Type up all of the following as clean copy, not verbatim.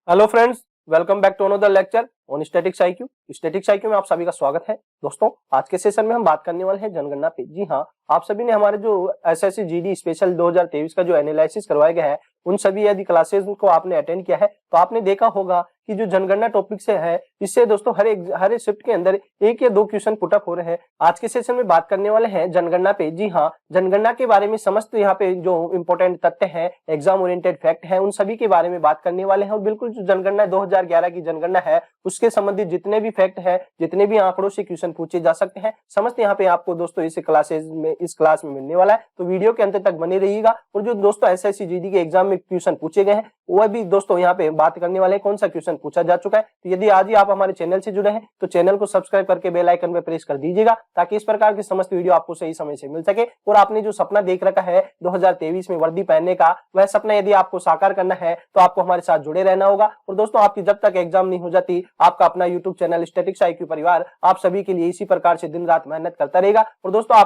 Hello friends, welcome back to another lecture on statics IQ. Statics IQ में आप सभी का स्वागत है। दोस्तों, आज के सेशन में हम बात करने वाले हैं जनगणना पे। जी हाँ, आप सभी ने हमारे जो एसएससी जीडी स्पेशल 2023 का जो एनालिसिस करवाया गया है, उन सभी यदि क्लासेस को आपने अटेंड किया है तो आपने देखा होगा कि जो जनगणना टॉपिक से है, इससे दोस्तों हर एक शिफ्ट के अंदर एक या दो क्वेश्चन पुटअप हो रहे हैं। आज के सेशन में बात करने वाले हैं जनगणना पे। जी हाँ, जनगणना के बारे में समस्त यहाँ पे जो इंपॉर्टेंट तथ्य हैं, एग्जाम ओरिएंटेड फैक्ट है, उन सभी के बारे में बात करने वाले हैं। और बिल्कुल जो जनगणना 2011 की जनगणना है, उसके संबंधित जितने भी फैक्ट है, जितने भी आंकड़ों से क्वेश्चन पूछे जा सकते हैं, समस्त यहाँ पे आपको दोस्तों इस क्लास में मिलने वाला है। तो वीडियो के अंत तक बने रहिएगा। और जो दोस्तों एसएससी जीडी के एग्जाम में क्वेश्चन पूछे गए हैं, वह भी दोस्तों यहाँ पे बात करने वाले हैं कौन सा क्वेश्चन पूछा जा चुका है। तो यदि आज ही आप हमारे चैनल से जुड़े हैं तो चैनल को सब्सक्राइब करके बेल आइकन पे प्रेस कर दीजिएगा, ताकि इस प्रकार की समस्त वीडियो आपको सही समय से मिल सके। और आपने जो सपना देख रखा है 2023 में वर्दी पहनने का, वह सपना यदि आपको साकार करना है तो आपको हमारे साथ जुड़े रहना होगा। और दोस्तों, आपकी जब तक एग्जाम नहीं हो जाती, आपका अपना यूट्यूब चैनल स्टैटिक्स आईक्यू परिवार आप सभी के लिए इसी प्रकार से दिन रात मेहनत करता रहेगा। और दोस्तों,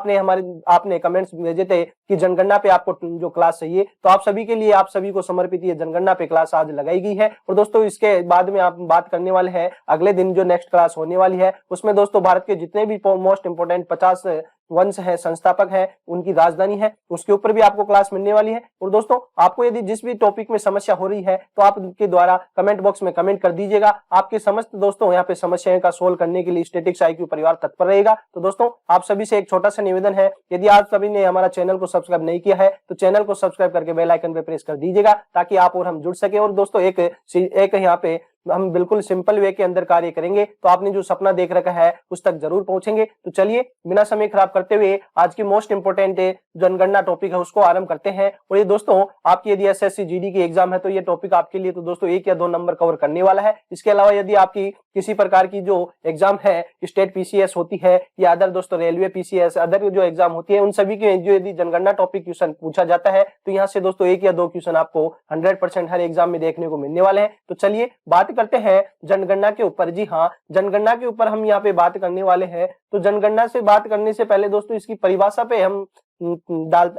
आपने कमेंट्स भेजे थे कि जनगणना पे आपको जो क्लास चाहिए, तो आप सभी के लिए, आप सभी को समर्पित ये जनगणना पे क्लास आज लगाई गई है। और दोस्तों, इसके बाद में आप बात करने वाले हैं अगले दिन जो नेक्स्ट क्लास होने वाली है, उसमें दोस्तों भारत के जितने भी मोस्ट इंपोर्टेंट 50 वंश है, संस्थापक है, उनकी राजधानी है, उसके ऊपर भी आपको क्लास मिलने वाली है। और दोस्तों, आपको यदि जिस भी टॉपिक में समस्या हो रही है तो आप उनके द्वारा कमेंट बॉक्स में कमेंट कर दीजिएगा। आपके समस्त दोस्तों यहाँ पे समस्याओं का सोल्व करने के लिए स्टैटिक्स आईक्यू परिवार तत्पर रहेगा। तो दोस्तों, आप सभी से एक छोटा सा निवेदन है, यदि आप सभी ने हमारा चैनल को सब्सक्राइब नहीं किया है तो चैनल को सब्सक्राइब करके बेल आइकन पे प्रेस कर दीजिएगा, ताकि आप और हम जुड़ सके। और दोस्तों, एक यहाँ पे हम बिल्कुल सिंपल वे के अंदर कार्य करेंगे, तो आपने जो सपना देख रखा है उस तक जरूर पहुंचेंगे। तो चलिए, बिना समय खराब करते हुए आज की मोस्ट इंपोर्टेंट जनगणना टॉपिक है उसको आरंभ करते हैं। और ये दोस्तों, आपकी यदि एसएससी जीडी की एग्जाम है तो ये टॉपिक आपके लिए तो दोस्तों 1 या 2 नंबर कवर करने वाला है। इसके अलावा यदि आपकी किसी प्रकार की जो एग्जाम है, स्टेट पीसीएस होती है या अदर दोस्तों रेलवे पीसीएस, अदर जो एग्जाम होती है, उन सभी के जो यदि जनगणना टॉपिक क्वेश्चन पूछा जाता है तो यहाँ से दोस्तों 1 या 2 क्वेश्चन आपको 100% हर एग्जाम में देखने को मिलने वाले हैं। तो चलिए बात करते हैं जनगणना के ऊपर। जी हाँ, जनगणना के ऊपर हम यहाँ पे बात करने वाले हैं। तो जनगणना से बात करने से पहले दोस्तों, इसकी परिभाषा पे हम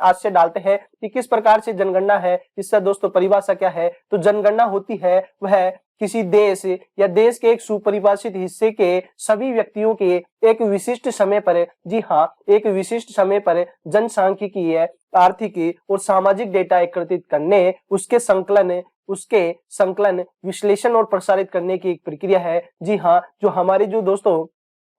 आज से डालते हैं कि किस प्रकार से जनगणना है। इससे दोस्तों परिभाषा क्या है? तो जनगणना होती है वह किसी देश या देश के एक सुपरिभाषित हिस्से के सभी व्यक्तियों के एक विशिष्ट समय पर, जी हाँ, एक विशिष्ट समय पर जनसांख्यिकीय, आर्थिक और सामाजिक डेटा एकत्रित करने, उसके संकलन, विश्लेषण और प्रसारित करने की एक प्रक्रिया है। जी हाँ, जो हमारे जो दोस्तों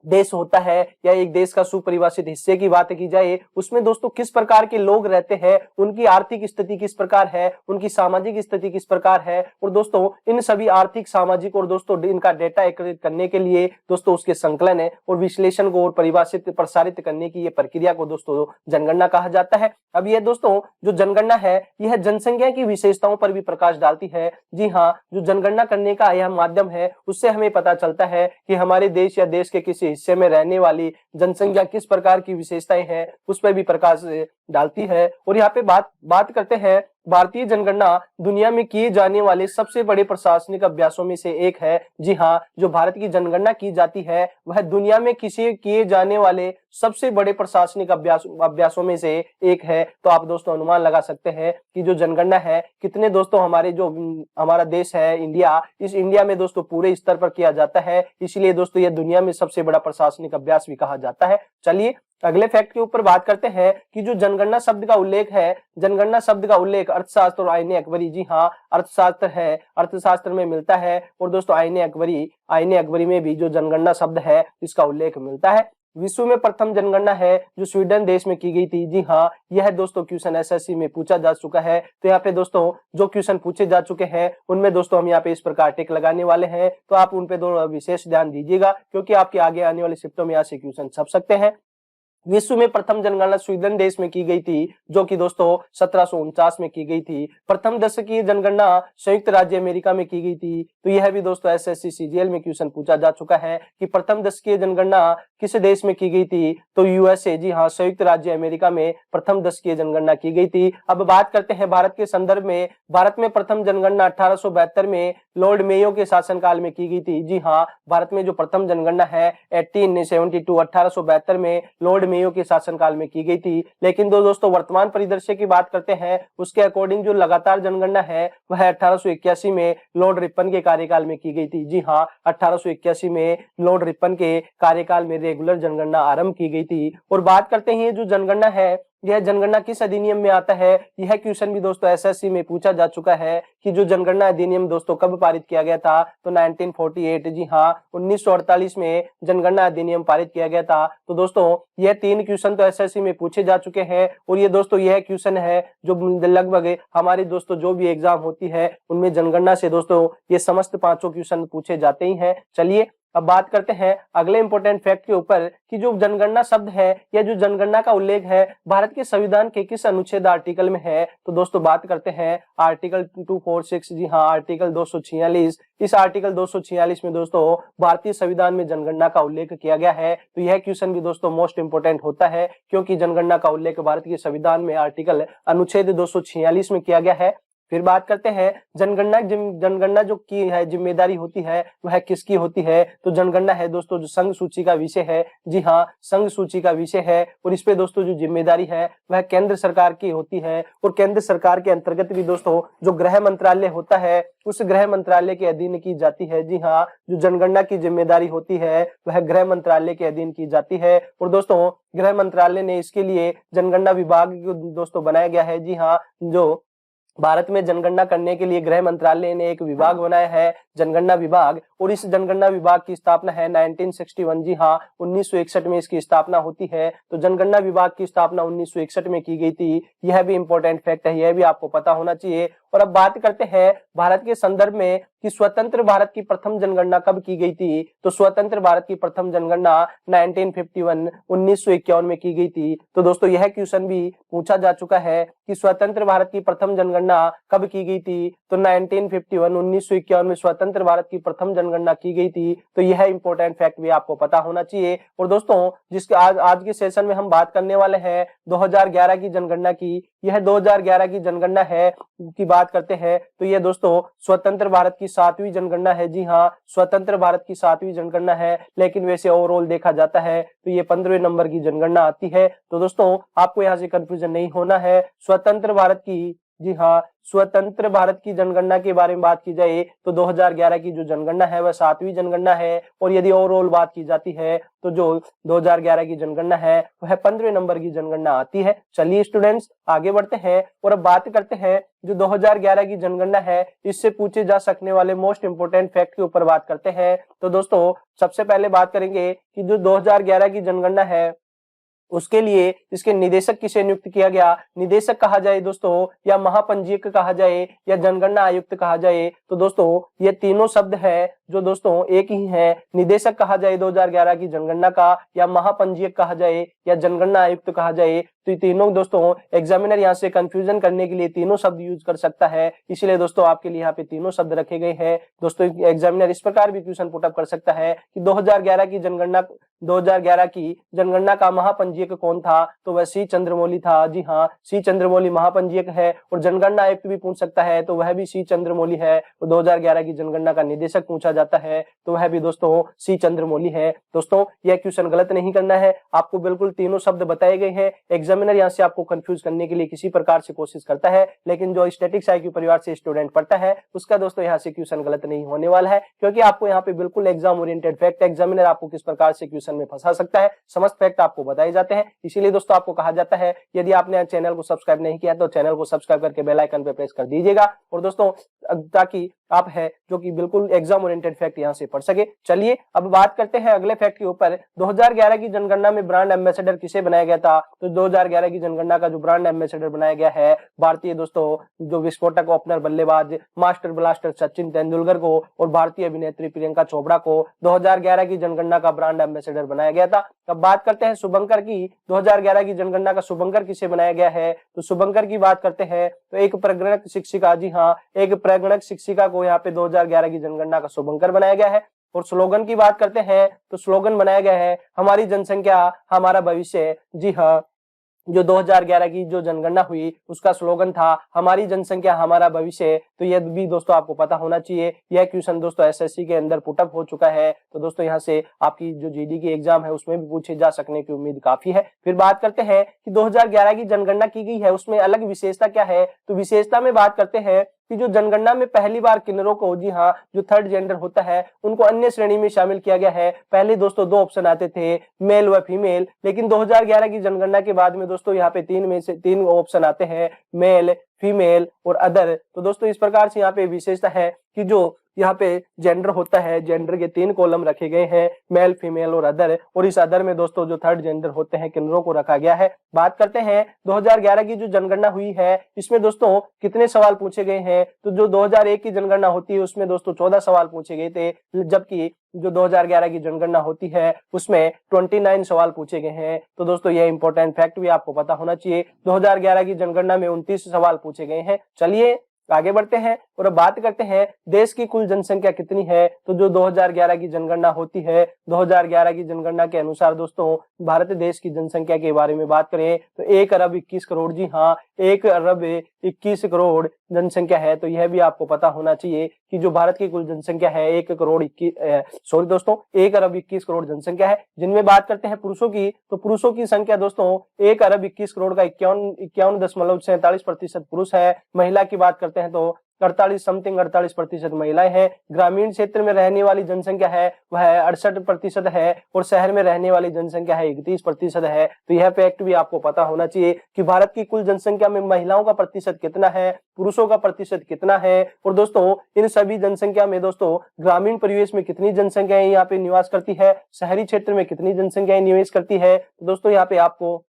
देश होता है या एक देश का सुपरिभाषित हिस्से की बात की जाए, उसमें दोस्तों किस प्रकार के लोग रहते हैं, उनकी आर्थिक स्थिति किस प्रकार है, उनकी सामाजिक स्थिति किस प्रकार है। और दोस्तों, इन सभी आर्थिक, सामाजिक और दोस्तों इनका डेटा एकत्रित करने के लिए दोस्तों उसके संकलन है और विश्लेषण को और परिभाषित प्रसारित करने की ये प्रक्रिया को दोस्तों जनगणना कहा जाता है। अब ये दोस्तों जो जनगणना है, यह जनसंख्या की विशेषताओं पर भी प्रकाश डालती है। जी हाँ, जो जनगणना करने का यह माध्यम है, उससे हमें पता चलता है कि हमारे देश या देश के किसी हिस्से में रहने वाली जनसंख्या किस प्रकार की विशेषताएं हैं, उस पर भी प्रकाश डालती है। और यहाँ पे बात करते हैं, भारतीय जनगणना दुनिया में किए जाने वाले सबसे बड़े प्रशासनिक अभ्यासों में से एक है। जी हाँ, जो भारत की जनगणना की जाती है वह दुनिया में किए जाने वाले सबसे बड़े प्रशासनिक अभ्यासों में से एक है। तो आप दोस्तों अनुमान लगा सकते हैं कि जो जनगणना है, कितने दोस्तों हमारा देश है इंडिया, इस इंडिया में दोस्तों पूरे स्तर पर किया जाता है, इसलिए दोस्तों यह दुनिया में सबसे बड़ा प्रशासनिक अभ्यास भी कहा जाता है। चलिए अगले फैक्ट के ऊपर बात करते हैं कि जो जनगणना शब्द का उल्लेख है, जनगणना शब्द का उल्लेख अर्थशास्त्र और आईने अकबरी, जी हाँ, अर्थशास्त्र है, अर्थशास्त्र में मिलता है। और दोस्तों आईने अकबरी में भी जो जनगणना शब्द है इसका उल्लेख मिलता है। विश्व में प्रथम जनगणना है जो स्वीडन देश में की गई थी। जी हाँ, यह दोस्तों क्वेश्चन एसएससी में पूछा जा चुका है। तो यहाँ पे दोस्तों जो क्वेश्चन पूछे जा चुके हैं उनमें दोस्तों हम यहाँ पे इस प्रकार टिक लगाने वाले हैं, तो आप उन पे दो विशेष ध्यान दीजिएगा, क्योंकि आपके आगे आने वाले शिफ्टों में यहाँ से क्वेश्चन छप सकते हैं। विश्व में प्रथम जनगणना स्वीडन देश में की गई थी, जो कि दोस्तों 1749 में की गई थी। प्रथम दशकीय जनगणना संयुक्त राज्य अमेरिका में की गई थी। तो यह भी दोस्तों एसएससी सीजीएल में क्वेश्चन पूछा जा चुका है कि प्रथम दशकीय जनगणना किस देश में की गई थी? तो यूएसए, जी हाँ, संयुक्त राज्य अमेरिका में प्रथम दशकीय जनगणना की गई थी। अब बात करते हैं भारत के संदर्भ में। भारत में प्रथम जनगणना 1872 में लॉर्ड मेयो के शासनकाल में की गई थी। जी हाँ, भारत में जो प्रथम जनगणना है 1872 में लॉर्ड मेयो के शासनकाल में की गई थी। लेकिन दोस्तों वर्तमान परिदृश्य की बात करते हैं, उसके अकॉर्डिंग जो लगातार जनगणना है वह 1881 में लॉर्ड रिपन के कार्यकाल में की गई थी। जी हाँ, 1881 में लॉर्ड रिपन के कार्यकाल में रेगुलर जनगणना आरंभ की गई थी। और बात करते हैं जो जनगणना है, यह जनगणना किस अधिनियम में आता है, यह क्वेश्चन भी दोस्तों एसएससी में पूछा जा चुका है कि जो जनगणना अधिनियम दोस्तों कब पारित किया गया था, तो 1948, जी हाँ 1948 में जनगणना अधिनियम पारित किया गया था। तो दोस्तों यह 3 क्वेश्चन तो एसएससी में पूछे जा चुके हैं और ये दोस्तों यह क्वेश्चन है जो लगभग हमारी दोस्तों जो भी एग्जाम होती है उनमें जनगणना से दोस्तों ये समस्त 5 क्वेश्चन पूछे जाते ही हैं। चलिए अब बात करते हैं अगले इंपॉर्टेंट फैक्ट के ऊपर कि जो जनगणना शब्द है या जो जनगणना का उल्लेख है भारत के संविधान के किस अनुच्छेद आर्टिकल में है। तो दोस्तों बात करते हैं आर्टिकल 246, जी हाँ आर्टिकल 246। इस आर्टिकल 246 में दोस्तों भारतीय संविधान में जनगणना का उल्लेख किया गया है। तो यह क्वेश्चन भी दोस्तों मोस्ट इंपोर्टेंट होता है क्योंकि जनगणना का उल्लेख भारत के संविधान में आर्टिकल अनुच्छेद 246 में किया गया है। फिर बात करते हैं जनगणना जो की है जिम्मेदारी होती है वह किसकी होती है। तो जनगणना है दोस्तों जो संघ सूची का विषय है, जी हाँ संघ सूची का विषय है और इस पे दोस्तों जो जिम्मेदारी है वह केंद्र सरकार की होती है। और केंद्र सरकार के अंतर्गत भी दोस्तों जो गृह मंत्रालय होता है उस गृह मंत्रालय के अधीन की जाती है। जी हाँ, जो जनगणना की जिम्मेदारी होती है वह गृह मंत्रालय के अधीन की जाती है। और दोस्तों गृह मंत्रालय ने इसके लिए जनगणना विभाग दोस्तों बनाया गया है। जी हाँ, जो भारत में जनगणना करने के लिए गृह मंत्रालय ने एक विभाग बनाया है, जनगणना विभाग, और इस जनगणना विभाग की स्थापना है 1961, जी हाँ 1961 में इसकी स्थापना होती है। तो जनगणना विभाग की स्थापना 1961 में की गई थी। यह भी इंपॉर्टेंट फैक्ट है, यह भी आपको पता होना चाहिए। और अब बात करते हैं भारत के संदर्भ में कि स्वतंत्र भारत की प्रथम जनगणना कब की गई थी। तो स्वतंत्र भारत की प्रथम जनगणना 1951 में की गई थी। तो दोस्तों यह क्वेश्चन भी पूछा जा चुका है कि स्वतंत्र भारत की प्रथम जनगणना कब की गई थी। तो 1951 में स्वतंत्र भारत की प्रथम जनगणना की गई थी। तो यह इंपॉर्टेंट फैक्ट भी आपको पता होना चाहिए। और दोस्तों जिसके आज के सेशन में हम बात करने वाले हैं 2011 की जनगणना की, यह 2011 की जनगणना है की बात करते हैं तो यह दोस्तों स्वतंत्र भारत की 7वीं जनगणना है। जी हाँ, स्वतंत्र भारत की 7वीं जनगणना है, लेकिन वैसे ओवरऑल देखा जाता है तो ये 15वें नंबर की जनगणना आती है। तो दोस्तों आपको यहाँ से कंफ्यूजन नहीं होना है। स्वतंत्र भारत की, जी हाँ स्वतंत्र भारत की जनगणना के बारे में बात की जाए तो 2011 की जो जनगणना है वह 7वीं जनगणना है। और यदि ओवरऑल बात की जाती है तो जो 2011 की जनगणना है वह 15वें नंबर की जनगणना आती है। चलिए स्टूडेंट्स आगे बढ़ते हैं और अब बात करते हैं जो 2011 की जनगणना है इससे पूछे जा सकने वाले मोस्ट इंपोर्टेंट फैक्ट के ऊपर बात करते हैं। तो दोस्तों सबसे पहले बात करेंगे कि जो 2011 की जनगणना है उसके लिए इसके निदेशक किसे नियुक्त किया गया। निदेशक कहा जाए दोस्तों या महापंजीयक कहा जाए या जनगणना आयुक्त कहा जाए, तो दोस्तों ये तीनों शब्द है जो दोस्तों एक ही है। निदेशक कहा जाए 2011 की जनगणना का, या महापंजीयक कहा जाए या जनगणना आयुक्त कहा जाए, तो ये तीनों दोस्तों एग्जामिनर यहाँ से कंफ्यूजन करने के लिए तीनों शब्द यूज कर सकता है। इसीलिए दोस्तों आपके लिए यहाँ पे तीनों शब्द रखे गए हैं। दोस्तों एग्जामिनर इस प्रकार भी क्वेश्चन पुटअप कर सकता है कि 2011 की जनगणना का महापंजीयक कौन था। तो वह सी चंद्रमौली था। जी हाँ, सी चंद्रमौली महापंजीयक है। और जनगणना आयुक्त भी पूछ सकता है तो वह भी सी चंद्रमौली है। और 2011 की जनगणना का निदेशक पूछा जाता है तो वह भी दोस्तों सी चंद्रमौली है। दोस्तों यह क्वेश्चन गलत नहीं करना है, आपको बिल्कुल तीनों शब्द बताए गए हैं। एग्जामिनर यहाँ से आपको कंफ्यूज करने के लिए किसी प्रकार से कोशिश करता है, लेकिन जो स्टैटिक्स आईक्यू परिवार से स्टूडेंट पढ़ता है उसका दोस्तों यहाँ से क्वेश्चन गलत नहीं होने वाला है, क्योंकि आपको यहाँ पे बिल्कुल एग्जाम ओरिएंटेड फैक्ट, एग्जामिनर आपको किस प्रकार से क्वेश्चन में फंसा सकता है समस्त फैक्ट आपको बताए जाते हैं। इसीलिए दोस्तों आपको कहा जाता है यदि आपने चैनल को सब्सक्राइब नहीं किया तो चैनल को सब्सक्राइब करके बेल आइकन पे प्रेस कर दीजिएगा, और दोस्तों ताकि आप है जो कि बिल्कुल एग्जाम ओरिएंटेड फैक्ट यहाँ से पढ़ सके। चलिए अब बात करते हैं अगले फैक्ट के ऊपर। 2011 की जनगणना में ब्रांड एम्बेसडर किसे बनाया गया था। तो 2011 की जनगणना का जो ब्रांड एम्बेसडर बनाया गया है भारतीय दोस्तों जो विस्फोटक ओपनर बल्लेबाज मास्टर ब्लास्टर सचिन तेंदुलकर को और भारतीय अभिनेत्री प्रियंका चोपड़ा को 2011 की जनगणना का ब्रांड एम्बेसडर बनाया गया था। अब बात करते हैं शुभंकर की। 2011 की जनगणना का शुभंकर किसे बनाया गया है। तो शुभंकर की बात करते हैं तो एक प्रगणक शिक्षिका, जी हाँ एक प्रगणक शिक्षिका को यहाँ पे 2011 की जनगणना का शुभंकर बनाया गया है। और स्लोगन की बात करते हैं तो स्लोगन बनाया गया है हमारी जनसंख्या हमारा भविष्य। जी हाँ, जो 2011 की जो जनगणना हुई उसका स्लोगन था हमारी जनसंख्या हमारा भविष्य। तो यह भी दोस्तों आपको पता होना चाहिए। यह क्वेश्चन दोस्तों एसएससी के अंदर पुटअप हो चुका है। तो दोस्तों यहाँ से आपकी जो जीडी की एग्जाम है उसमें भी पूछे जा सकने की उम्मीद काफी है। फिर बात करते हैं कि 2011 की जनगणना की गई है उसमें अलग विशेषता क्या है। तो विशेषता में बात करते हैं कि जो जनगणना में पहली बार किन्नरों को, जी हाँ, जो थर्ड जेंडर होता है उनको अन्य श्रेणी में शामिल किया गया है। पहले दोस्तों 2 ऑप्शन आते थे, मेल व फीमेल, लेकिन 2011 की जनगणना के बाद में दोस्तों यहाँ पे 3 में से 3 ऑप्शन आते हैं, मेल, फीमेल और अदर। तो दोस्तों इस प्रकार से यहाँ पे विशेषता है कि जो यहाँ पे जेंडर होता है, जेंडर के 3 कॉलम रखे गए हैं, मेल, फीमेल और अदर। और इस अदर में दोस्तों जो थर्ड जेंडर होते हैं किन्नरों को रखा गया है। बात करते हैं 2011 की जो जनगणना हुई है इसमें दोस्तों कितने सवाल पूछे गए हैं। तो जो 2001 की जनगणना होती है उसमें दोस्तों 14 सवाल पूछे गए थे, जबकि जो 2011 की जनगणना होती है उसमें 29 सवाल पूछे गए हैं। तो दोस्तों यह इंपॉर्टेंट फैक्ट भी आपको पता होना चाहिए। 2011 की जनगणना में 29 सवाल पूछे गए हैं। चलिए आगे बढ़ते हैं और अब बात करते हैं देश की कुल जनसंख्या कितनी है। तो जो 2011 की जनगणना होती है, 2011 की जनगणना के अनुसार दोस्तों भारत देश की जनसंख्या के बारे में बात करें तो 1 अरब 21 करोड़, जी हाँ 1 अरब 21 करोड़ जनसंख्या है। तो यह भी आपको पता होना चाहिए कि जो भारत की कुल जनसंख्या है 1 अरब 21 करोड़ जनसंख्या है। जिनमें बात करते हैं पुरुषों की, तो पुरुषों की संख्या दोस्तों 1 अरब 21 करोड़ का 51.47% पुरुष है। महिला की बात करते हैं तो 48% महिलाएं हैं। ग्रामीण क्षेत्र में रहने वाली जनसंख्या है वह 68% है और शहर में रहने वाली जनसंख्या है 31% है। तो यह फैक्ट भी आपको पता होना चाहिए कि भारत की कुल जनसंख्या में महिलाओं का प्रतिशत कितना है, पुरुषों का प्रतिशत कितना है। और दोस्तों इन सभी जनसंख्या में दोस्तों ग्रामीण परिवेश में कितनी जनसंख्या यहाँ पे निवास करती है, शहरी क्षेत्र में कितनी जनसंख्या निवेश करती है। तो दोस्तों यहाँ पे आपको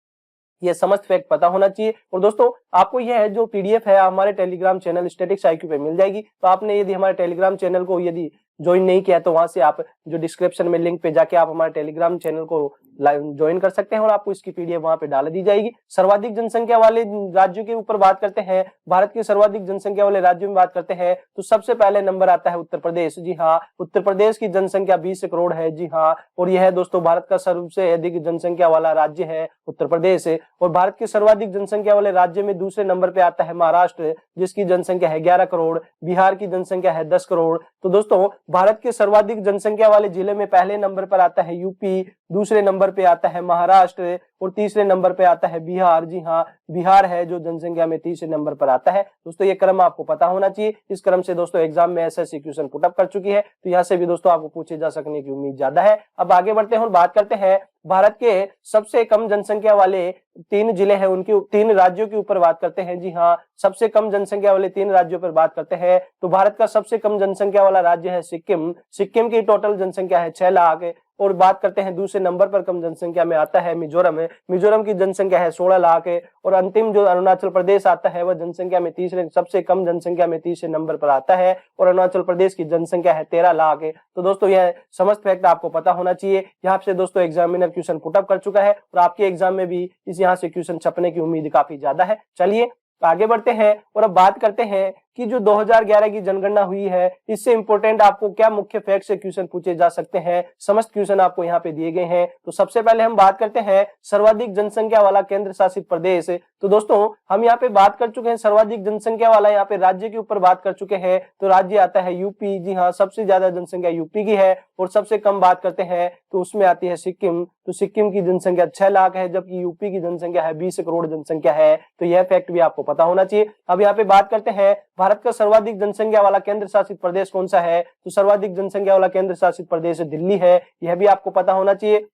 यह समस्त फैक्ट पता होना चाहिए। और दोस्तों आपको यह जो पीडीएफ है हमारे टेलीग्राम चैनल स्टैटिक्स आईक्यू पे मिल जाएगी। तो आपने यदि हमारे टेलीग्राम चैनल को यदि ज्वाइन नहीं किया तो वहां से आप जो डिस्क्रिप्शन में लिंक पे जाके आप हमारे टेलीग्राम चैनल को ज्वाइन कर सकते हैं और आपको इसकी पीडीएफ वहां पे डाल दी जाएगी। सर्वाधिक जनसंख्या वाले राज्यों के ऊपर बात करते हैं, भारत के सर्वाधिक जनसंख्या वाले राज्यों में बात करते हैं तो सबसे पहले नंबर आता है उत्तर प्रदेश। जी हाँ, उत्तर प्रदेश की जनसंख्या 20 करोड़ है। जी हाँ, और यह दोस्तों भारत का सबसे अधिक जनसंख्या वाला राज्य है उत्तर प्रदेश। और भारत के सर्वाधिक जनसंख्या वाले राज्य में दूसरे नंबर पे आता है महाराष्ट्र, जिसकी जनसंख्या है 11 करोड़। बिहार की जनसंख्या है 10 करोड़। तो दोस्तों भारत के सर्वाधिक जनसंख्या वाले जिले में पहले नंबर पर आता है यूपी, दूसरे नंबर पे आता है महाराष्ट्र और तीसरे नंबर पे आता है बिहार। जी हाँ, बिहार है जो जनसंख्या में तीसरे नंबर पर आता है। दोस्तों ये क्रम आपको पता होना चाहिए। इस क्रम से दोस्तों एग्जाम में एसएससी क्वेश्चन पुटअप कर चुकी है, तो यहाँ से भी दोस्तों आपको पूछे जा सकने की उम्मीद ज्यादा है। अब आगे बढ़ते हैं और बात करते हैं भारत के सबसे कम जनसंख्या वाले 3 जिले हैं, उनके 3 राज्यों के ऊपर बात करते हैं। जी हाँ, सबसे कम जनसंख्या वाले 3 राज्यों पर बात करते हैं। तो भारत का सबसे कम जनसंख्या वाला राज्य है सिक्किम। सिक्किम की टोटल जनसंख्या है 6 लाख। और बात करते हैं दूसरे नंबर पर कम जनसंख्या में आता है मिजोरम। मिजोरम की जनसंख्या है 16 लाख। और अंतिम जो अरुणाचल प्रदेश आता है वह जनसंख्या में तीसरे, सबसे कम जनसंख्या में तीसरे नंबर पर आता है और अरुणाचल प्रदेश की जनसंख्या है 13 लाख। तो दोस्तों यह समस्त फैक्ट आपको पता होना चाहिए। यहाँ से दोस्तों एग्जामिनर क्वेश्चन पुटअप कर चुका है और आपके एग्जाम में भी इस यहाँ से क्वेश्चन छपने की उम्मीद काफी ज्यादा है। चलिए आगे बढ़ते हैं और अब बात करते हैं कि जो 2011 की जनगणना हुई है इससे इंपॉर्टेंट आपको क्या मुख्य फैक्ट से क्वेश्चन पूछे जा सकते हैं। समस्त क्वेश्चन आपको यहाँ पे दिए गए हैं। तो सबसे पहले हम बात करते हैं सर्वाधिक जनसंख्या वाला केंद्र शासित प्रदेश। तो दोस्तों हम यहाँ पे बात कर चुके हैं सर्वाधिक जनसंख्या वाला, यहाँ पे राज्य के ऊपर बात कर चुके हैं। तो राज्य आता है यूपी। जी हाँ, सबसे ज्यादा जनसंख्या यूपी की है। और सबसे कम बात करते हैं तो उसमें आती है सिक्किम। तो सिक्किम की जनसंख्या 6 लाख है, जबकि यूपी की जनसंख्या है 20 करोड़ जनसंख्या है। तो यह फैक्ट भी आपको पता होना चाहिए। अब यहाँ पे बात करते हैं भारत का सर्वाधिक जनसंख्या वाला केंद्र शासित प्रदेश कौन सा है। तो सर्वाधिक जनसंख्या वाला केंद्र शासित प्रदेश दिल्ली है, यह भी आपको पता होना चाहिए।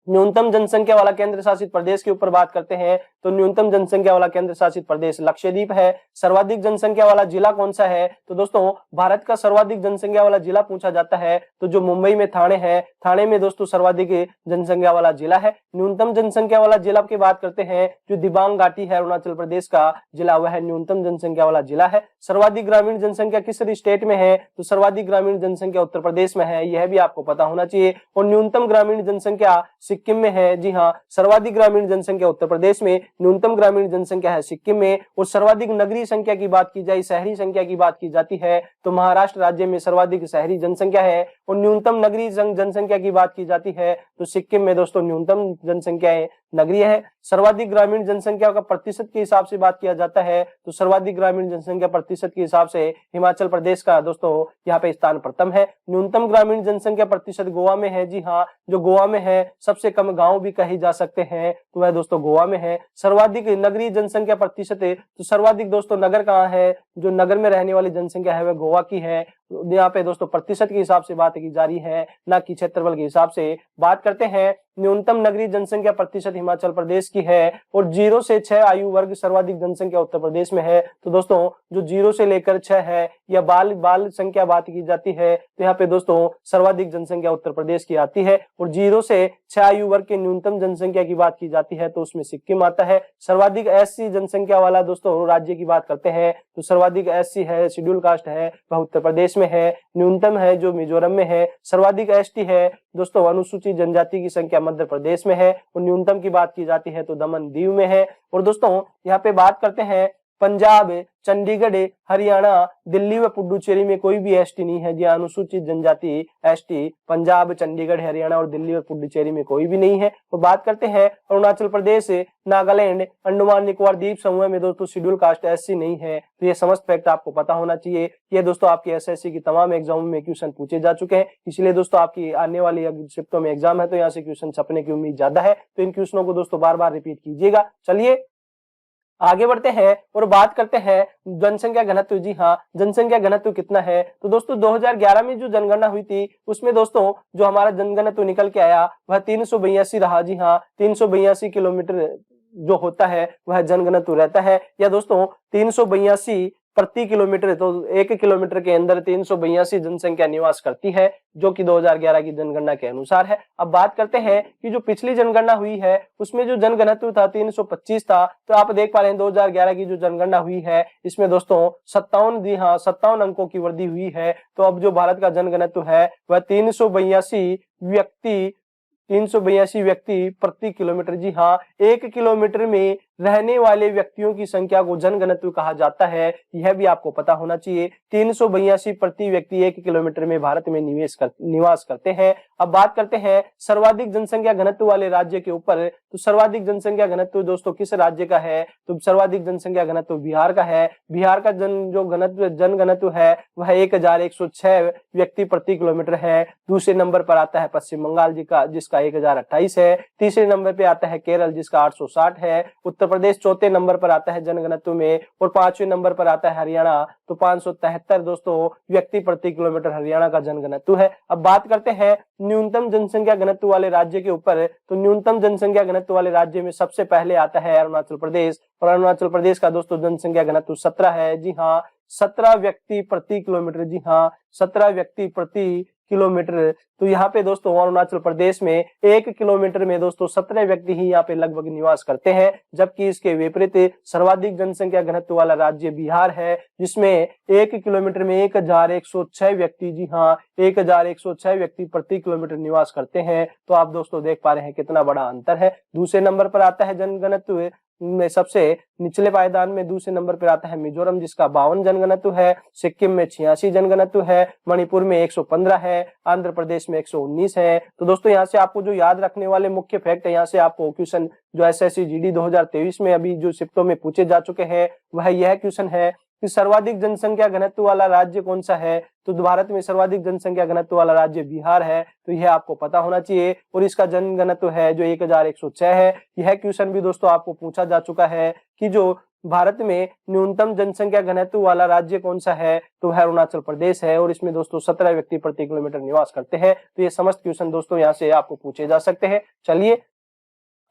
न्यूनतम जनसंख्या वाला केंद्र शासित प्रदेश के ऊपर बात करते हैं तो न्यूनतम जनसंख्या वाला केंद्र शासित प्रदेश लक्षद्वीप है। सर्वाधिक जनसंख्या वाला जिला कौन सा है। तो दोस्तों भारत का सर्वाधिक जनसंख्या वाला जिला पूछा जाता है तो जो मुंबई में थाने है, थाने में दोस्तों सर्वाधिक जनसंख्या वाला जिला है। न्यूनतम जनसंख्या वाला जिला की बात करते हैं जो दिबांग घाटी है अरुणाचल प्रदेश का जिला, वह न्यूनतम जनसंख्या वाला जिला है। सर्वाधिक ग्रामीण जनसंख्या किस स्टेट में है। तो सर्वाधिक ग्रामीण जनसंख्या उत्तर प्रदेश में है, यह भी आपको पता होना चाहिए। और न्यूनतम ग्रामीण जनसंख्या सिक्किम में है। जी हाँ, सर्वाधिक ग्रामीण जनसंख्या उत्तर प्रदेश में, न्यूनतम ग्रामीण जनसंख्या है सिक्किम में। और सर्वाधिक नगरीय संख्या की बात की जाए, शहरी संख्या की बात की जाती है तो महाराष्ट्र राज्य में सर्वाधिक शहरी जनसंख्या है। और न्यूनतम नगरीय जनसंख्या की बात की जाती है तो सिक्किम में दोस्तों न्यूनतम जनसंख्या नगरीय है। सर्वाधिक ग्रामीण जनसंख्या का प्रतिशत के हिसाब से बात किया जाता है तो सर्वाधिक ग्रामीण जनसंख्या प्रतिशत के हिसाब से हिमाचल प्रदेश का दोस्तों यहाँ पे स्थान प्रथम है। न्यूनतम ग्रामीण जनसंख्या प्रतिशत गोवा में है। जी हाँ, जो गोवा में है, सबसे कम गांव भी कहे जा सकते हैं तो वह दोस्तों गोवा में है। सर्वाधिक नगरीय जनसंख्या प्रतिशत है तो सर्वाधिक दोस्तों नगर कहाँ है, जो नगर में रहने वाली जनसंख्या है वह गोवा की है। यहाँ पे दोस्तों प्रतिशत के हिसाब से बात की जा रही है, ना कि क्षेत्रफल के हिसाब से। बात करते हैं न्यूनतम नगरीय जनसंख्या प्रतिशत हिमाचल प्रदेश की है और 0 से 6 आयु वर्ग सर्वाधिक जनसंख्या उत्तर प्रदेश में है। तो दोस्तों जो 0 से लेकर 6 है या बाल संख्या बात की जाती है तो यहाँ पे दोस्तों सर्वाधिक जनसंख्या उत्तर प्रदेश की आती है। और 0 से 6 आयु वर्ग के न्यूनतम जनसंख्या की बात की जाती है तो उसमें सिक्किम आता है। सर्वाधिक एससी जनसंख्या वाला दोस्तों राज्य की बात करते हैं तो सर्वाधिक एससी है, शेड्यूल कास्ट है, वह उत्तर प्रदेश में है। न्यूनतम है जो मिजोरम में है। सर्वाधिक एसटी है दोस्तों अनुसूचित जनजाति की संख्या मध्य प्रदेश में है और न्यूनतम की बात की जाती है तो दमन दीव में है। और दोस्तों यहाँ पे बात करते हैं पंजाब, चंडीगढ़, हरियाणा, दिल्ली व पुडुचेरी में कोई भी एसटी नहीं है। जी अनुसूचित जनजाति एसटी पंजाब, चंडीगढ़, हरियाणा और दिल्ली व पुडुचेरी में कोई भी नहीं है। और बात करते हैं अरुणाचल प्रदेश, नागालैंड, अंडमान निकोबार द्वीप समूह में दोस्तों शेड्यूल कास्ट एससी नहीं है। तो ये समस्त फैक्ट आपको पता होना चाहिए। ये दोस्तों आपकी एसएससी की तमाम एग्जाम में क्वेश्चन पूछे जा चुके हैं, इसलिए दोस्तों आपकी आने वाली शिफ्टों में एग्जाम है तो यहाँ से क्वेश्चन छपने की उम्मीद ज्यादा है। तो इन क्वेश्चनों को दोस्तों बार बार रिपीट कीजिएगा। चलिए आगे बढ़ते हैं और बात करते हैं जनसंख्या घनत्व। जी हाँ, जनसंख्या घनत्व कितना है तो दोस्तों 2011 में जो जनगणना हुई थी उसमें दोस्तों जो हमारा जनघनत्व निकल के आया वह 382 रहा। जी हाँ, 382 किलोमीटर जो होता है वह जनघनत्व रहता है। या दोस्तों 382 प्रति किलोमीटर, तो 1 किलोमीटर के अंदर 382 जनसंख्या निवास करती है, जो कि 2011 की जनगणना के अनुसार है। अब बात करते हैं कि जो पिछली जनगणना हुई है उसमें जो जनघनत्व था 325 था। तो आप देख पा रहे हैं 2011 की जो जनगणना हुई है इसमें दोस्तों 57, जी हाँ 57 अंकों की वृद्धि हुई है। तो अब जो भारत का जनघनत्व है वह 382 व्यक्ति प्रति किलोमीटर। जी हाँ, 1 किलोमीटर में रहने वाले व्यक्तियों की संख्या को जनघनत्व कहा जाता है, यह भी आपको पता होना चाहिए। 382 प्रति व्यक्ति 1 किलोमीटर में भारत में निवास करते हैं। अब बात करते हैं सर्वाधिक जनसंख्या घनत्व वाले राज्य के ऊपर। तो सर्वाधिक जनसंख्या घनत्व दोस्तों किस राज्य का है तो सर्वाधिक जनसंख्या घनत्व बिहार का है। बिहार का जनघनत्व है वह 1106 व्यक्ति प्रति किलोमीटर है। दूसरे नंबर पर आता है पश्चिम बंगाल जी का, जिसका 1028 है। तीसरे नंबर पे आता है केरल जिसका 860 है। उत्तर प्रदेश चौथे नंबर पर आता है जनघनत्व में और 5वें नंबर पर आता है हरियाणा, तो 573 दोस्तों व्यक्ति प्रति किलोमीटर हरियाणा का जनघनत्व है। अब बात करते हैं न्यूनतम जनसंख्या घनत्व वाले राज्य के ऊपर। तो न्यूनतम जनसंख्या घनत्व वाले राज्य में सबसे पहले आता है अरुणाचल प्रदेश और अरुणाचल प्रदेश का दोस्तों जनसंख्या घनत्व 17 है। जी हाँ, 17 व्यक्ति प्रति किलोमीटर। जी हाँ, 17 व्यक्ति प्रति किलोमीटर। तो यहाँ पे दोस्तों अरुणाचल प्रदेश में 1 किलोमीटर में दोस्तों 17 व्यक्ति ही यहाँ पे लगभग निवास करते हैं, जबकि इसके विपरीत सर्वाधिक जनसंख्या घनत्व वाला राज्य बिहार है, जिसमें 1 किलोमीटर में 1106 व्यक्ति, जी हाँ 1106 व्यक्ति प्रति किलोमीटर निवास करते हैं। तो आप दोस्तों देख पा रहे हैं कितना बड़ा अंतर है। दूसरे नंबर पर आता है जनघनत्व में सबसे निचले पायदान में दूसरे नंबर पर आता है मिजोरम जिसका 52 जनघनत्व है। सिक्किम में 86 जनघनत्व है। मणिपुर में 115 है। आंध्र प्रदेश में 119 है। तो दोस्तों यहाँ से आपको जो याद रखने वाले मुख्य फैक्ट है, यहाँ से आपको क्वेश्चन जो एसएससी जीडी 2023 में अभी जो शिफ्टों में पूछे जा चुके हैं वह यह क्वेश्चन है कि सर्वाधिक जनसंख्या घनत्व वाला राज्य कौन सा है। तो भारत में सर्वाधिक जनसंख्या घनत्व वाला राज्य बिहार है, तो यह आपको पता होना चाहिए। और इसका जनघनत्व है जो 1106 है। यह क्वेश्चन भी दोस्तों आपको पूछा जा चुका है कि जो भारत में न्यूनतम जनसंख्या घनत्व वाला राज्य कौन सा है, तो वह अरुणाचल प्रदेश है और इसमें दोस्तों 17 व्यक्ति प्रति किलोमीटर निवास करते हैं। तो ये समस्त क्वेश्चन दोस्तों यहाँ से आपको पूछे जा सकते हैं। चलिए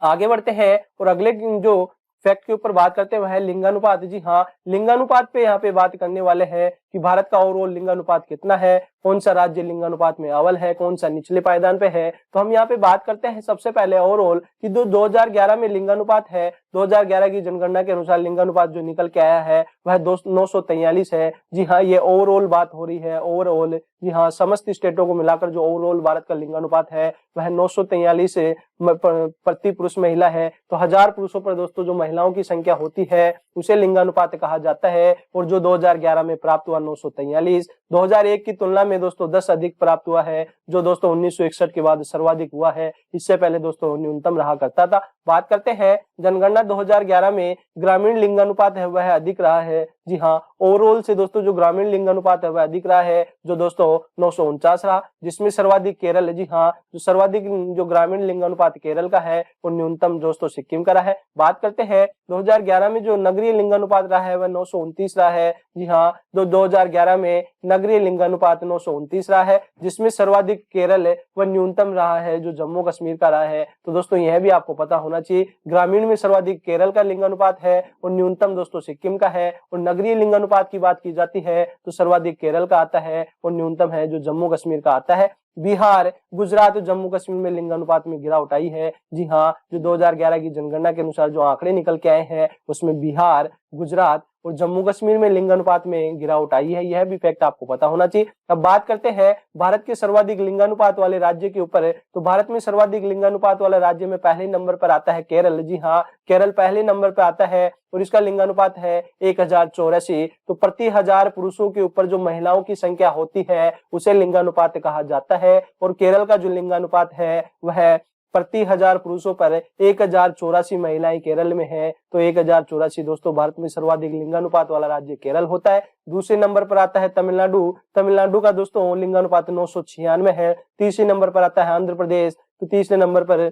आगे बढ़ते हैं और अगले जो फैक्ट के ऊपर बात करते हैं वह है लिंगानुपात। जी हाँ, लिंगानुपात पे यहाँ पे बात करने वाले हैं कि भारत का ओवरऑल लिंगानुपात कितना है, कौन सा राज्य लिंगानुपात में अव्वल है, कौन सा निचले पायदान पे है। तो हम यहाँ पे बात करते हैं सबसे पहले ओवरऑल कि 2011 में लिंगानुपात है। 2011 की जनगणना के अनुसार लिंगानुपात जो निकल के आया है वह 943 है। जी हाँ, ये ओवरऑल बात हो रही है, ओवरऑल। जी हाँ, समस्त स्टेटों को मिलाकर जो ओवरऑल भारत का लिंगानुपात है वह 943 प्रति पुरुष महिला है। तो 1000 पुरुषों पर दोस्तों जो महिलाओं की संख्या होती है उसे लिंगानुपात कहा जाता है। और जो 2011 में प्राप्त हुआ 943, 2001 की तुलना में में दोस्तों 10 अधिक प्राप्त हुआ है, जो दोस्तों 1961 के बाद सर्वाधिक हुआ है। इससे पहले दोस्तों न्यूनतम रहा करता था। बात करते हैं जनगणना 2011 में ग्रामीण लिंगानुपात है वह अधिक रहा है। जी हाँ, ओवरऑल से दोस्तों जो ग्रामीण लिंगानुपात है वह अधिक रहा है, जो दोस्तों 949 रहा, जिसमें सर्वाधिक केरल है। जी हाँ, जो सर्वाधिक जो ग्रामीण लिंगानुपात केरल का है और न्यूनतम दोस्तों सिक्किम का रहा है। बात करते हैं 2011 में जो नगरीय लिंगानुपात रहा है वह 929 रहा है। जी हाँ, जो 2011 में नगरीय लिंगानुपात 929 रहा है, जिसमें सर्वाधिक केरल है व न्यूनतम रहा है जो जम्मू कश्मीर का रहा है। तो दोस्तों यह भी आपको पता होना चाहिए, ग्रामीण में सर्वाधिक केरल का लिंगानुपात है और न्यूनतम दोस्तों सिक्किम का है। और नगरीय लिंगानुपात की बात की जाती है तो सर्वाधिक केरल का आता है और न्यूनतम है जो जम्मू कश्मीर का आता है। बिहार, गुजरात और जम्मू कश्मीर में लिंगानुपात में गिरावट आई है। जी हाँ, जो 2011 की जनगणना के अनुसार जो आंकड़े निकल के आए हैं उसमें बिहार, गुजरात और जम्मू कश्मीर में लिंगानुपात में गिरावट आई है। यह भी फैक्ट आपको पता होना चाहिए। अब बात करते हैं भारत के सर्वाधिक लिंगानुपात वाले राज्य के ऊपर। तो भारत में सर्वाधिक लिंगानुपात वाला राज्य में पहले नंबर पर आता है केरल। जी हाँ, केरल पहले नंबर पर आता है और इसका लिंगानुपात है 1084। तो प्रति 1000 पुरुषों के ऊपर जो महिलाओं की संख्या होती है उसे लिंगानुपात कहा जाता है। और केरल का जो लिंगानुपात है वह प्रति 1000 पुरुषों पर 1084 महिलाएं केरल में है। तो 1084 दोस्तों भारत में सर्वाधिक लिंगानुपात वाला राज्य केरल होता है। दूसरे नंबर पर आता है तमिलनाडु। तमिलनाडु का दोस्तों लिंगानुपात 996 है। तीसरे नंबर पर आता है आंध्र प्रदेश। तो तीसरे नंबर पर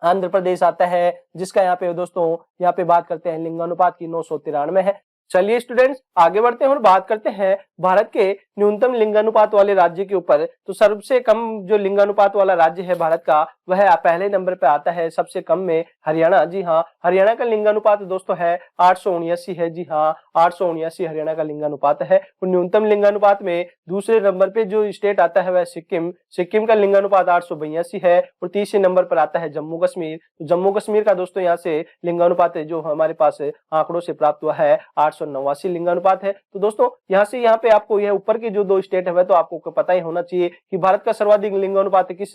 आंध्र प्रदेश आता है, जिसका यहाँ पे दोस्तों यहाँ पे बात करते हैं लिंगानुपात की 993 है। चलिए स्टूडेंट्स आगे बढ़ते हैं और बात करते हैं भारत के न्यूनतम लिंगानुपात वाले राज्य के ऊपर। तो सबसे कम जो लिंगानुपात वाला राज्य है भारत का वह पहले नंबर पे आता है सबसे कम में हरियाणा। जी हाँ, हरियाणा का लिंगानुपात दोस्तों है 879 है। जी हाँ, 879 हरियाणा का लिंगानुपात है। और न्यूनतम लिंगानुपात में दूसरे नंबर पे जो स्टेट आता है वह सिक्किम। सिक्किम का लिंगानुपात 882 है। और तीसरे नंबर पर आता है जम्मू कश्मीर। तो जम्मू कश्मीर का दोस्तों यहाँ से लिंगानुपात जो हमारे पास आंकड़ों से प्राप्त हुआ है 889 लिंगानुपात है। तो दोस्तों यहाँ से यहाँ पे आपको यह ऊपर की जो दो स्टेट है तो आपको पता ही होना चाहिए कि भारत का सर्वाधिक लिंगानुपात किस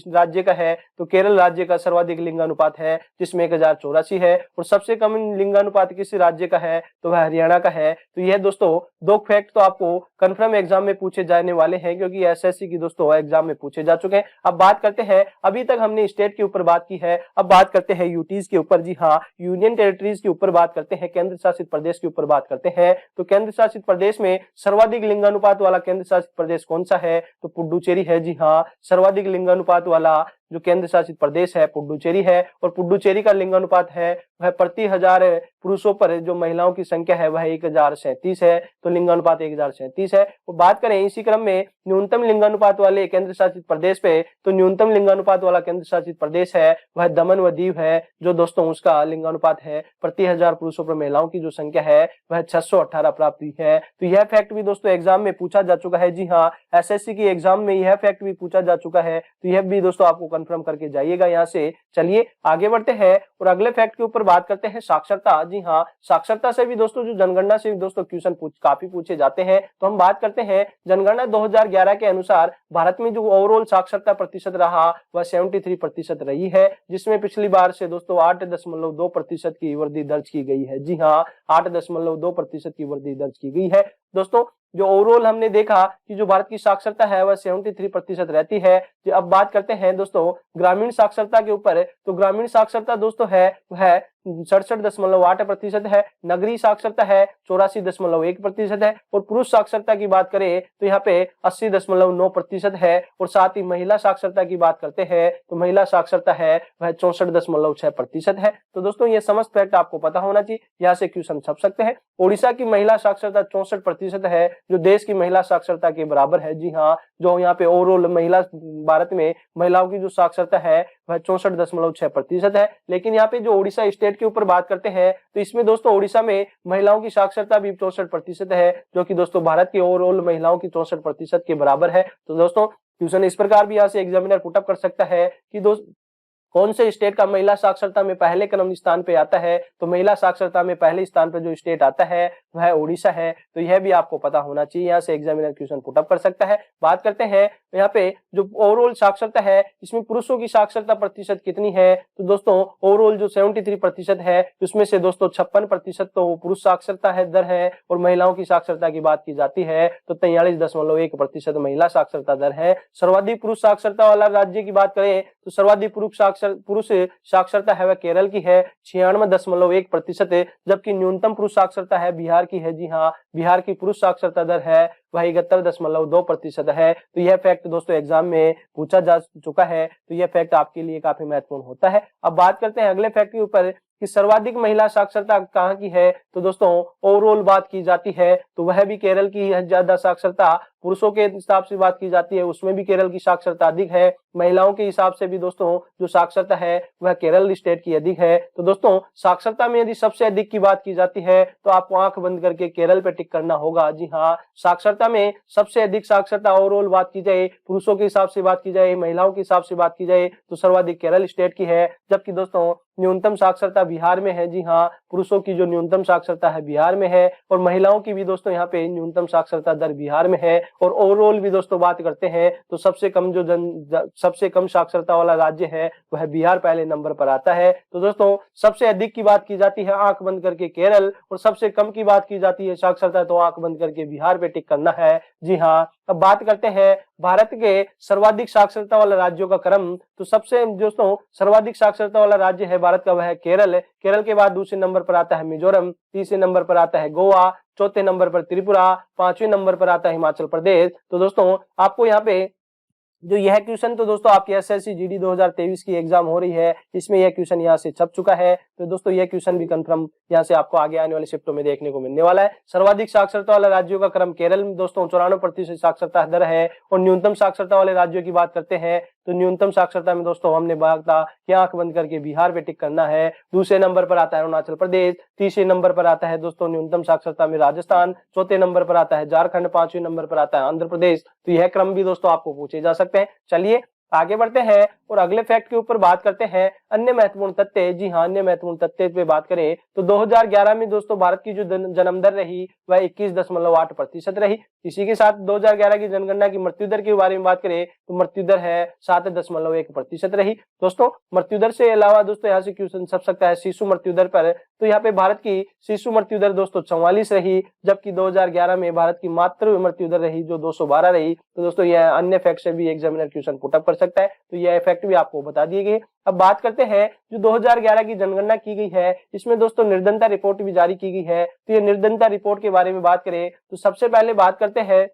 राज्य का है। तो केरल राज्य का सर्वाधिक लिंगानुपात है जिसमें 1084 है। और सबसे कम लिंगानुपात किस राज्य का है तो वह हरियाणा का है। तो यह दोस्तों दो फैक्ट तो आपको कंफर्म एग्जाम में पूछे जाने वाले हैं, क्योंकि एसएससी की दोस्तों एग्जाम में पूछे जा चुके हैं। अब बात करते हैं, अभी तक हमने स्टेट के ऊपर बात की है, अब बात करते हैं यूटीज के ऊपर। जी हाँ, यूनियन टेरिटरीज के ऊपर बात करते हैं, केंद्र शासित प्रदेश के ऊपर बात करते हैं। तो केंद्र शासित प्रदेश में सर्वाधिक लिंगानुपात वाला केंद्र शासित प्रदेश कौन सा है तो पुडुचेरी है। जी हाँ, सर्वाधिक लिंगानुपात वाला जो केंद्र शासित प्रदेश है पुडुचेरी है। और पुडुचेरी का लिंगानुपात है वह प्रति 1000 पुरुषों पर जो महिलाओं की संख्या है वह 1037 है। तो लिंगानुपात 1037 है। और बात करें इसी क्रम में न्यूनतम लिंगानुपात वाले केंद्र शासित प्रदेश पे, तो न्यूनतम लिंगानुपात वाला केंद्र शासित प्रदेश है वह दमन व दीव है, जो दोस्तों उसका लिंगानुपात है प्रति 1000 पुरुषों पर महिलाओं की जो संख्या है वह 618 प्राप्त हुई है। तो यह फैक्ट भी दोस्तों एग्जाम में पूछा जा चुका है। जी हाँ, एसएससी की एग्जाम में यह फैक्ट भी पूछा जा चुका है। तो यह भी दोस्तों आपको कंफर्म करके जाइएगा यहाँ से। चलिए आगे बढ़ते हैं और अगले फैक्ट के ऊपर बात करते हैं, साक्षरता। जी हाँ, साक्षरता से भी दोस्तों जो जनगणना से दोस्तों क्वेश्चन काफी पूछे जाते हैं। तो हम बात करते हैं जनगणना 2011 के अनुसार भारत में जो ओवरऑल साक्षरता प्रतिशत रहा वह 73% रही है, जिसमें पिछली बार से दोस्तों 8.2% की वृद्धि दर्ज की गई है। जी हाँ, 8.2% की वृद्धि दर्ज की गई है। दोस्तों जो ओवरऑल हमने देखा कि जो भारत की साक्षरता है वह 73% रहती है। अब बात करते हैं दोस्तों ग्रामीण साक्षरता के ऊपर। तो ग्रामीण साक्षरता दोस्तों है वह 67.8% है। नगरीय साक्षरता है 84.1% है। और पुरुष साक्षरता की बात करें तो यहाँ पे 80.9% है। और साथ ही महिला साक्षरता की बात करते हैं तो महिला साक्षरता है वह 64.6% है। तो दोस्तों ये समस्त फैक्ट आपको पता होना चाहिए, यहाँ से क्वेश्चन छप सकते हैं। ओडिशा की महिला साक्षरता 64% है, जो देश की महिला साक्षरता के बराबर है। जी हाँ, जो यहाँ पे ओवरऑल महिला भारत में महिलाओं की जो साक्षरता है वह 64.6% है। लेकिन यहाँ पे जो ओडिशा स्टेट के ऊपर बात करते हैं तो इसमें दोस्तों ओडिशा में महिलाओं की साक्षरता भी 64% है, जो कि दोस्तों भारत की ओवरऑल महिलाओं की 64% के बराबर है। तो दोस्तों क्वेश्चन इस प्रकार भी यहाँ से एग्जामिनर पुटअप कर सकता है कि दोस्तों कौन से स्टेट का महिला साक्षरता में पहले क्रम स्थान पे आता है, तो महिला साक्षरता में पहले स्थान पर जो स्टेट आता है वह उड़ीसा है। तो यह भी आपको पता होना चाहिए, यहाँ से एग्जामिनर क्वेश्चन पुट अप कर सकता है। बात करते हैं यहाँ पे जो ओवरऑल साक्षरता है, इसमें पुरुषों की साक्षरता प्रतिशत कितनी है, तो दोस्तों ओवरऑल जो 73% है, उसमें से दोस्तों 56% तो पुरुष साक्षरता है दर है, और महिलाओं की साक्षरता की बात की जाती है तो 43.1% महिला साक्षरता दर है। सर्वाधिक पुरुष साक्षरता वाला राज्य की बात करें तो सर्वाधिक पुरुष साक्षरता है वह केरल की है 96.1%, जबकि न्यूनतम पुरुष साक्षरता है बिहार की है। जी हाँ, बिहार की पुरुष साक्षरता दर है वह 71.2% है। तो यह फैक्ट दोस्तों एग्जाम में पूछा जा चुका है, तो यह फैक्ट आपके लिए काफी महत्वपूर्ण होता है। अब बात करते हैं अगले फैक्ट के ऊपर कि सर्वाधिक महिला साक्षरता कहाँ की है, तो दोस्तों ओवरऑल बात की जाती है तो वह भी केरल की है ज्यादा साक्षरता। पुरुषों के हिसाब से बात की जाती है उसमें भी केरल की साक्षरता अधिक है। महिलाओं के हिसाब से भी दोस्तों जो साक्षरता है वह केरल स्टेट की अधिक है। तो दोस्तों साक्षरता में यदि सबसे अधिक की बात की जाती है तो आपको आंख बंद करके केरल पे टिक करना होगा। जी हाँ, साक्षरता में सबसे अधिक साक्षरता ओवरऑल बात की जाए, पुरुषों के हिसाब से बात की जाए, महिलाओं के हिसाब से बात की जाए तो सर्वाधिक केरल स्टेट की है, जबकि दोस्तों न्यूनतम साक्षरता बिहार में है। जी हाँ, पुरुषों की जो न्यूनतम साक्षरता है बिहार में है, और महिलाओं की भी दोस्तों यहाँ पे न्यूनतम साक्षरता दर बिहार में है। और ओवरऑल भी दोस्तों बात करते हैं तो सबसे कम साक्षरता वाला राज्य है वह बिहार पहले नंबर पर आता है। तो दोस्तों सबसे अधिक की बात की जाती है आंख बंद करके केरल, और सबसे कम की बात की जाती है साक्षरता तो आंख बंद करके बिहार पे टिक करना है। जी हाँ, अब बात करते हैं भारत के सर्वाधिक साक्षरता वाला राज्यों का क्रम। तो सबसे दोस्तों सर्वाधिक साक्षरता वाला राज्य है भारत का वह है केरल। केरल के बाद दूसरे नंबर पर आता है मिजोरम, तीसरे नंबर पर आता है गोवा, चौथे नंबर पर त्रिपुरा, पांचवें नंबर पर आता है हिमाचल प्रदेश। तो दोस्तों आपको यहाँ पे जो यह क्वेश्चन तो दोस्तों आपकी एसएससी जीडी 2023 की एग्जाम हो रही है, इसमें यह क्वेश्चन यहाँ से छप चुका है। तो दोस्तों यह क्वेश्चन भी कंफर्म यहाँ से आपको आगे आने वाले शिफ्टों में देखने को मिलने वाला है। सर्वाधिक साक्षरता वाले राज्यों का क्रम केरल में दोस्तों 94% साक्षरता दर है, और न्यूनतम साक्षरता वाले राज्यों की बात करते हैं तो न्यूनतम साक्षरता में दोस्तों हमने बात कि आंख बंद करके बिहार पे टिक करना है। दूसरे नंबर पर आता है अरुणाचल प्रदेश, तीसरे नंबर पर आता है दोस्तों न्यूनतम साक्षरता में राजस्थान, चौथे नंबर पर आता है झारखंड, पांचवें नंबर पर आता है आंध्र प्रदेश। तो यह क्रम भी दोस्तों आपको पूछे जा सकते हैं। चलिए आगे बढ़ते हैं और अगले फैक्ट के ऊपर बात करते हैं अन्य महत्वपूर्ण तथ्य। जी हाँ, अन्य महत्वपूर्ण तथ्य पे बात करें तो 2011 में दोस्तों भारत की जो जन्म दर रही वह 21.8% रही। इसी के साथ 2011 की जनगणना की मृत्यु दर के बारे में बात करें तो मृत्यु दर है 7.1% रही। दोस्तों मृत्यु दर से अलावा दोस्तों यहाँ से क्वेश्चन छप सकता है शिशु मृत्यु दर पर, तो यहाँ पे भारत की शिशु मृत्यु दर दोस्तों 44 रही, जबकि 2011 में भारत की मातृ मृत्यु दर रही जो 212 रही। तो दोस्तों यह अन्य फैक्ट से भी एग्जामिनर क्वेश्चन पुट अप कर सकता है, तो यह फैक्ट भी आपको बता दिए गए। अब बात करते हैं जो 2011 की जनगणना की गई है, इसमें दोस्तों निर्धनता रिपोर्ट भी जारी की गई है। तो ये निर्धनता रिपोर्ट के बारे में बात करें तो सबसे पहले बात करते हैं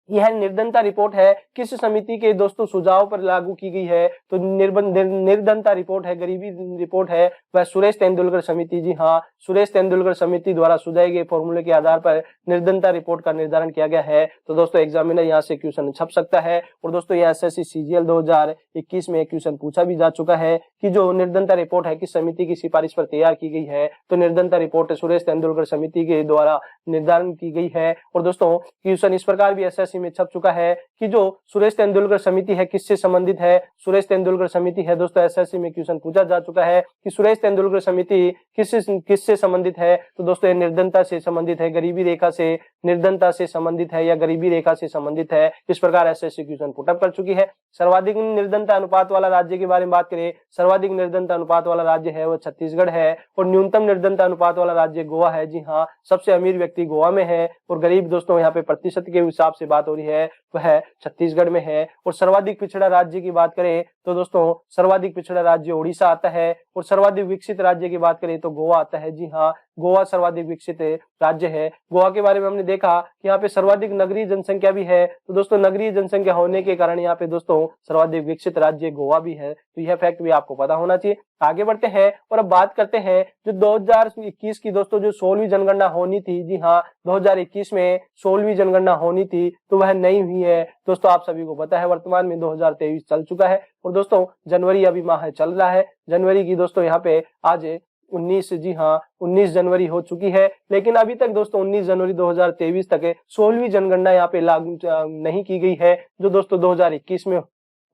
यह निर्धनता रिपोर्ट है किस समिति के दोस्तों सुझाव पर लागू की गई है, तो निर्धनता रिपोर्ट है, गरीबी रिपोर्ट है वह सुरेश तेंदुलकर समिति, जी हाँ, सुरेश तेंदुलकर समिति द्वारा सुझाए गए फॉर्मूले के आधार पर निर्धनता रिपोर्ट का निर्धारण किया गया है। तो दोस्तों एग्जामिनर यहाँ से क्वेश्चन छप सकता है, और दोस्तों यह एसएससी सीजीएल 2021 में क्वेश्चन पूछा भी जा चुका है कि जो निर्धनता रिपोर्ट है किस समिति की सिफारिश पर तैयार की गई है, तो निर्धनता रिपोर्ट सुरेश तेंदुलकर समिति के द्वारा निर्धारण की गई है। और दोस्तों क्वेश्चन इस प्रकार भी एसएससी में छप चुका है कि जो सुरेश तेंदुलकर समिति है किससे संबंधित है, सुरेश तेंदुलकर समिति है दोस्तों एसएससी में क्वेश्चन पूछा जा चुका है कि सुरेश तेंदुलकर समिति किससे संबंधित है, तो दोस्तों ये निर्धनता से संबंधित है, गरीबी रेखा से निर्धनता से संबंधित है या गरीबी रेखा से संबंधित है, इस प्रकार एसएससी क्वेश्चन पुट अप कर चुकी है। सर्वाधिक निर्धनता अनुपात वाला राज्य के बारे में बात करें, सर्वाधिक निर्धनता अनुपात वाला राज्य है वो छत्तीसगढ़ है, और न्यूनतम निर्धनता अनुपात वाला राज्य गोवा है। जी हाँ, सबसे अमीर व्यक्ति गोवा में है, और गरीब दोस्तों यहाँ पे प्रतिशत के हिसाब से बात हो रही है वह छत्तीसगढ़ में है। और सर्वाधिक पिछड़ा राज्य की बात करें तो दोस्तों सर्वाधिक पिछड़ा राज्य उड़ीसा आता है, और सर्वाधिक विकसित राज्य की बात करें तो गोवा आता है। जी हाँ, गोवा सर्वाधिक विकसित राज्य है। गोवा के बारे में हमने देखा कि यहाँ पे सर्वाधिक नगरीय जनसंख्या भी है, तो दोस्तों नगरीय जनसंख्या होने के कारण यहाँ पे दोस्तों सर्वाधिक विकसित राज्य गोवा भी है। तो यह फैक्ट भी आपको पता होना चाहिए। आगे बढ़ते हैं और अब बात करते हैं जो 2021 की दोस्तों जो 16वीं जनगणना होनी थी। जी हाँ, 2021 में 16वीं जनगणना होनी थी तो वह नहीं हुई है दोस्तों, आप सभी को पता है। वर्तमान में 2023 चल चुका है, और दोस्तों जनवरी अभी माह चल रहा है। जनवरी की दोस्तों यहाँ पे आज 19, जी हाँ 19 जनवरी हो चुकी है, लेकिन अभी तक दोस्तों 19 जनवरी 2023 तक 16वीं जनगणना यहाँ पे लागू नहीं की गई है, जो दोस्तों 2021 में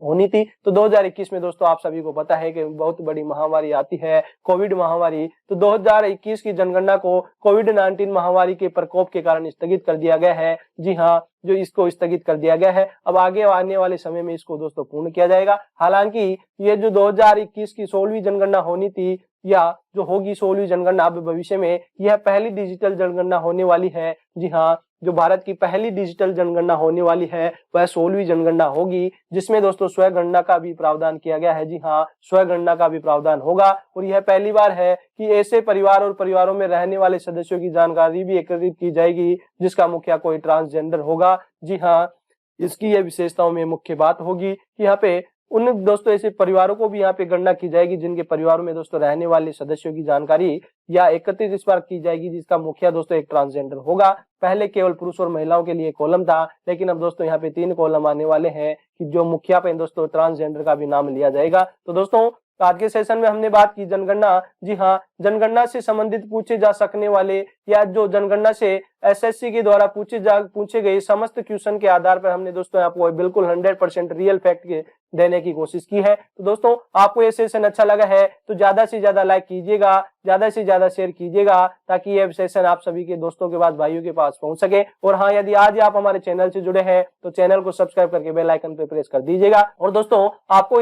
होनी थी। तो 2021 में दोस्तों आप सभी को पता है कि बहुत बड़ी महामारी आती है, कोविड महामारी। तो 2021 की जनगणना को कोविड-19 महामारी के प्रकोप के कारण स्थगित कर दिया गया है। जी हाँ, जो इसको स्थगित कर दिया गया है। अब आगे आने वाले समय में इसको दोस्तों पूर्ण किया जाएगा। हालांकि ये जो 2021 की 16वीं जनगणना होनी थी या जो होगी 16वीं जनगणना अब भविष्य में, यह पहली डिजिटल जनगणना होने वाली है। जी हाँ, जो भारत की पहली डिजिटल जनगणना होने वाली है वह 16वीं जनगणना होगी, जिसमें दोस्तों स्वगणना का भी प्रावधान किया गया है। जी हाँ, स्वगणना का भी प्रावधान होगा और यह पहली बार है कि ऐसे परिवार और परिवारों में रहने वाले सदस्यों की जानकारी भी एकत्रित की जाएगी जिसका मुखिया कोई ट्रांसजेंडर होगा। जी हाँ, इसकी यह विशेषताओं में मुख्य बात होगी कि यहाँ पे उन दोस्तों ऐसे परिवारों को भी यहाँ पे गणना की जाएगी जिनके परिवारों में दोस्तों रहने वाले सदस्यों की जानकारी या एकत्रित इस बार की जाएगी जिसका मुखिया दोस्तों एक ट्रांसजेंडर होगा। पहले केवल पुरुष और महिलाओं के लिए कॉलम था, लेकिन अब दोस्तों यहाँ पे 3 कॉलम आने वाले हैं कि जो मुखिया पे दोस्तों ट्रांसजेंडर का भी नाम लिया जाएगा। तो दोस्तों आज के सेशन में हमने बात की जनगणना। जी हाँ, जनगणना से संबंधित पूछे जा सकने वाले या जो जनगणना से एसएससी के द्वारा पूछे गए समस्त क्वेश्चन के आधार पर हमने दोस्तों आपको बिल्कुल 100% रियल फैक्ट के देने की कोशिश की है। तो दोस्तों आपको ये सेशन अच्छा लगा है तो ज्यादा से ज्यादा लाइक कीजिएगा, ज्यादा से ज्यादा शेयर कीजिएगा ताकि ये सेशन आप सभी के दोस्तों के पास, भाइयों के पास पहुंच सके। और हाँ, यदि आज आप हमारे चैनल से जुड़े हैं तो चैनल को सब्सक्राइब करके बेल आइकन पे प्रेस कर दीजिएगा। और दोस्तों आपको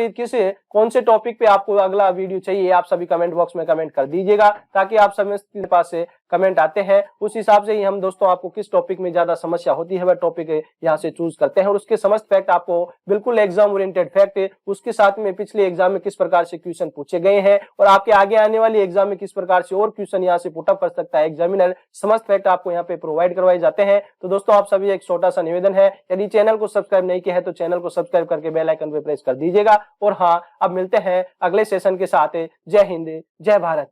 कौन से टॉपिक पे आपको अगला वीडियो चाहिए आप सभी कमेंट बॉक्स में कमेंट कर दीजिएगा ताकि आप सभी के पास से कमेंट आते हैं, उस हिसाब से ही हम दोस्तों आपको किस टॉपिक में ज्यादा समस्या होती है वह टॉपिक यहाँ से चूज करते हैं और उसके समस्त फैक्ट आपको बिल्कुल एग्जाम ओरिएंटेड फैक्ट, उसके साथ में पिछले एग्जाम में किस प्रकार से क्वेश्चन पूछे गए हैं और आपके आगे आने वाली एग्जाम में किस प्रकार से और क्वेश्चन यहाँ से पुटअप कर सकता है एग्जामिनर, समस्त फैक्ट आपको यहाँ पे प्रोवाइड करवाए जाते हैं। तो दोस्तों आप सभी एक छोटा सा निवेदन है, यदि चैनल को सब्सक्राइब नहीं किया है तो चैनल को सब्सक्राइब करके बेल आइकन पे प्रेस कर दीजिएगा। और हाँ, अब मिलते हैं अगले सेशन के साथ। जय हिंद, जय भारत।